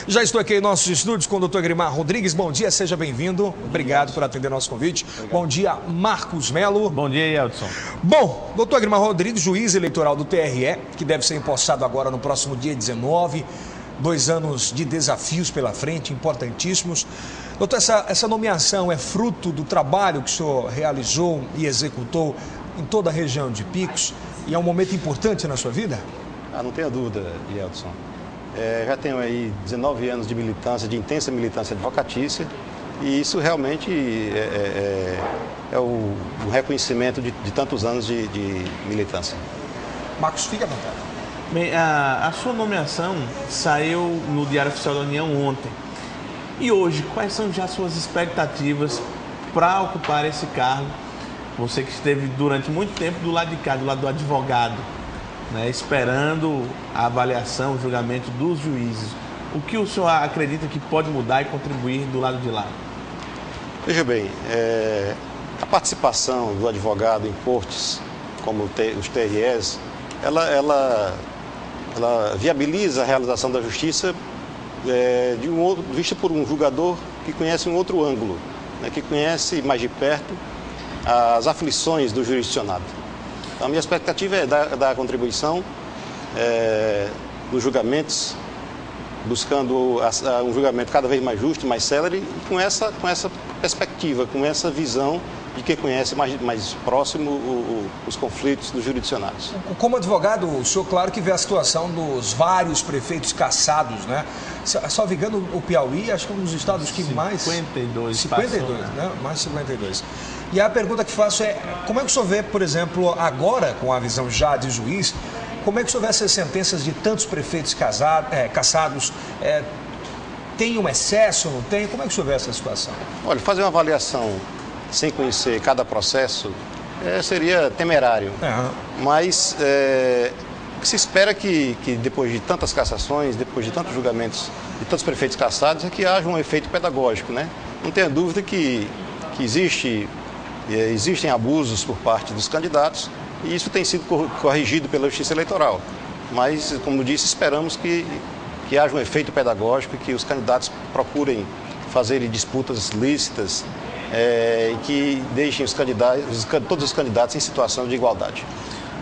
Já estou aqui em nossos estúdios com o Dr. Grimar Rodrigues. Bom dia, seja bem-vindo. Obrigado por atender nosso convite. Bom dia, Marcos Melo. Bom dia, Eldson. Bom, Dr. Grimar Rodrigues, juiz eleitoral do TRE, que deve ser empossado agora no próximo dia 19. 2 anos de desafios pela frente, importantíssimos. Doutor, essa nomeação é fruto do trabalho que o senhor realizou e executou em toda a região de Picos e é um momento importante na sua vida? Não tenha dúvida, Eldson. Já tenho aí 19 anos de militância, de intensa militância advocatícia, e isso realmente é o reconhecimento de tantos anos de militância. Marcos, fique à vontade. Bem, a sua nomeação saiu no Diário Oficial da União ontem. E hoje, quais são já suas expectativas para ocupar esse cargo? Você que esteve durante muito tempo do lado de cá, do lado do advogado, né, esperando a avaliação, o julgamento dos juízes. O que o senhor acredita que pode mudar e contribuir do lado de lá? Veja bem, a participação do advogado em cortes, como os TREs, ela viabiliza a realização da justiça vista por um julgador que conhece um outro ângulo, né, que conhece mais de perto as aflições do jurisdicionado. Então, a minha expectativa é dar a contribuição nos julgamentos, buscando um julgamento cada vez mais justo, mais célere, e com essa perspectiva, com essa visão de quem conhece mais próximo os conflitos dos jurisdicionados. Como advogado, o senhor, claro que vê a situação dos vários prefeitos cassados, né? Só vigando o Piauí, acho que é um dos estados que mais... 52. 52, né? Mais 52. E a pergunta que faço é, como é que o senhor vê, por exemplo, agora, com a visão já de juiz, como é que o senhor vê essas sentenças de tantos prefeitos cassados? Tem um excesso, não tem? Como é que o senhor vê essa situação? Olha, fazer uma avaliação sem conhecer cada processo seria temerário. Mas o que se espera que depois de tantas cassações, depois de tantos julgamentos de tantos prefeitos cassados, é que haja um efeito pedagógico, né? Não tenha dúvida que existem abusos por parte dos candidatos e isso tem sido corrigido pela Justiça Eleitoral. Mas, como disse, esperamos que haja um efeito pedagógico e que os candidatos procurem fazer disputas lícitas e que deixem todos os candidatos em situação de igualdade.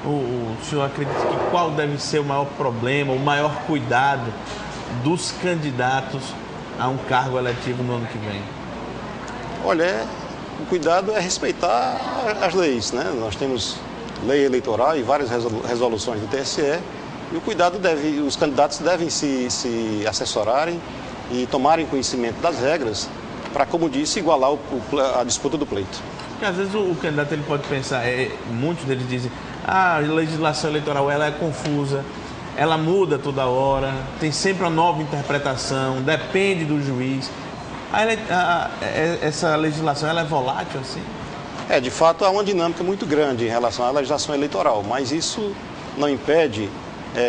O senhor acredita que qual deve ser o maior problema, o maior cuidado dos candidatos a um cargo eletivo no ano que vem? Olha, o cuidado é respeitar as leis, né? Nós temos lei eleitoral e várias resoluções do TSE, e o cuidado os candidatos devem se assessorarem e tomarem conhecimento das regras para, como disse, igualar a disputa do pleito. Porque às vezes o candidato ele pode pensar, muitos deles dizem, a legislação eleitoral ela é confusa, ela muda toda hora, tem sempre uma nova interpretação, depende do juiz. Essa legislação ela é volátil assim? De fato há uma dinâmica muito grande em relação à legislação eleitoral, mas isso não impede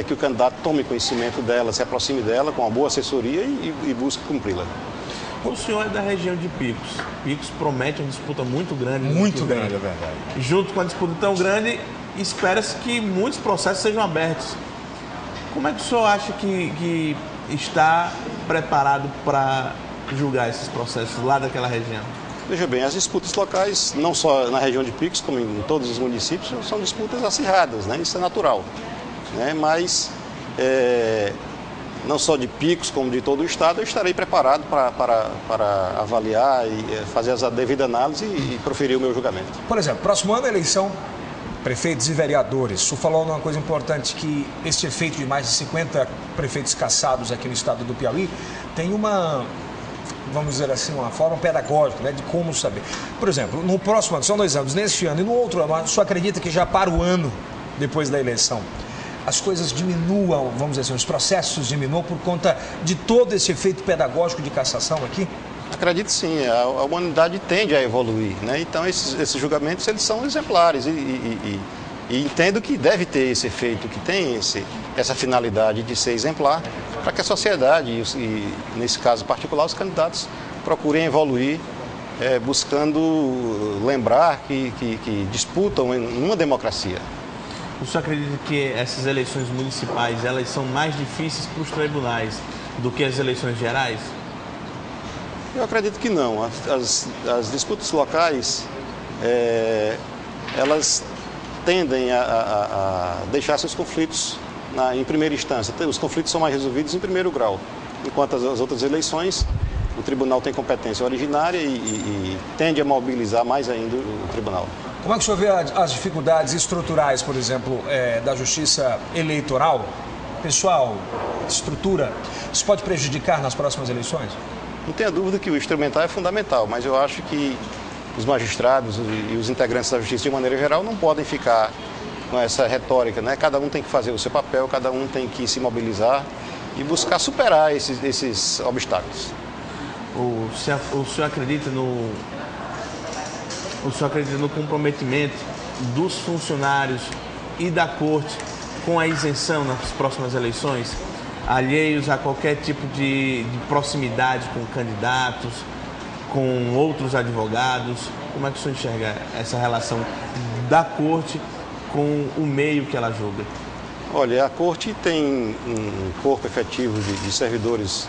que o candidato tome conhecimento dela, se aproxime dela com uma boa assessoria e busque cumpri-la. O senhor é da região de Picos. Picos promete uma disputa muito grande. Muito grande, é verdade. Junto com a disputa tão grande, espera-se que muitos processos sejam abertos. Como é que o senhor acha que está preparado para julgar esses processos lá daquela região? Veja bem, as disputas locais, não só na região de Picos, como em todos os municípios, são disputas acirradas, né? Isso é natural. Né? Mas, não só de Picos, como de todo o estado, eu estarei preparado para avaliar e fazer a devida análise e proferir o meu julgamento. Por exemplo, próximo ano a eleição prefeitos e vereadores. O senhor falou uma coisa importante, que esse efeito de mais de 50 prefeitos cassados aqui no estado do Piauí tem uma, vamos dizer assim, uma forma pedagógica, né, de como saber. Por exemplo, no próximo ano, são 2 anos, neste ano e no outro ano, o senhor acredita que já para o ano depois da eleição as coisas diminuam, vamos dizer assim, os processos diminuam por conta de todo esse efeito pedagógico de cassação aqui? Acredito sim, a humanidade tende a evoluir, né? Então esses julgamentos eles são exemplares e entendo que deve ter esse efeito, que tem essa finalidade de ser exemplar, para que a sociedade e nesse caso particular os candidatos procurem evoluir, buscando lembrar que disputam em uma democracia. O senhor acredita que essas eleições municipais elas são mais difíceis para os tribunais do que as eleições gerais? Eu acredito que não. As disputas locais, elas tendem a deixar seus conflitos em primeira instância. Os conflitos são mais resolvidos em primeiro grau, enquanto as outras eleições, o tribunal tem competência originária e tende a mobilizar mais ainda o tribunal. Como é que o senhor vê as dificuldades estruturais, por exemplo, da justiça eleitoral? Pessoal, estrutura, isso pode prejudicar nas próximas eleições? Não tenha dúvida que o instrumental é fundamental, mas eu acho que os magistrados e os integrantes da justiça, de maneira geral, não podem ficar com essa retórica, né? Cada um tem que fazer o seu papel, cada um tem que se mobilizar e buscar superar esses obstáculos. O senhor acredita no comprometimento dos funcionários e da corte com a isenção nas próximas eleições, alheios a qualquer tipo de proximidade com candidatos, com outros advogados? Como é que o senhor enxerga essa relação da corte com o meio que ela julga? Olha, a corte tem um corpo efetivo de servidores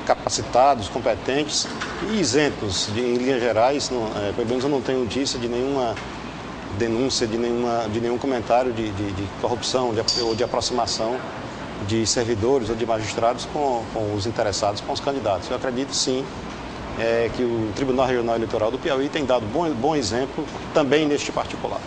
capacitados, competentes e isentos, em linhas gerais. Pelo menos eu não tenho notícia de nenhuma denúncia, de nenhum comentário de corrupção ou de aproximação de servidores ou de magistrados com os interessados, com os candidatos. Eu acredito sim que o Tribunal Regional Eleitoral do Piauí tem dado bom exemplo também neste particular.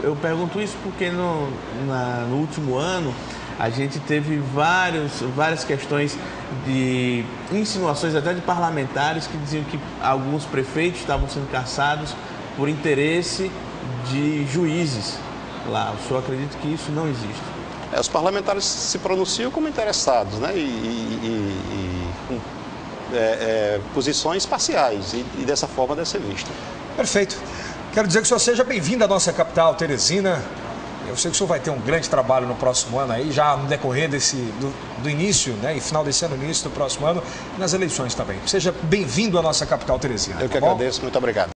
Eu pergunto isso porque no último ano a gente teve várias questões de insinuações até de parlamentares que diziam que alguns prefeitos estavam sendo caçados por interesse de juízes lá. O senhor acredita que isso não existe? Os parlamentares se pronunciam como interessados, né? Com posições parciais e dessa forma deve ser visto. Perfeito. Quero dizer que o senhor seja bem-vindo à nossa capital, Teresina. Eu sei que o senhor vai ter um grande trabalho no próximo ano aí, já no decorrer do início, né, e final desse ano, início do próximo ano, e nas eleições também. Seja bem-vindo à nossa capital, Teresina. Eu que agradeço, muito obrigado.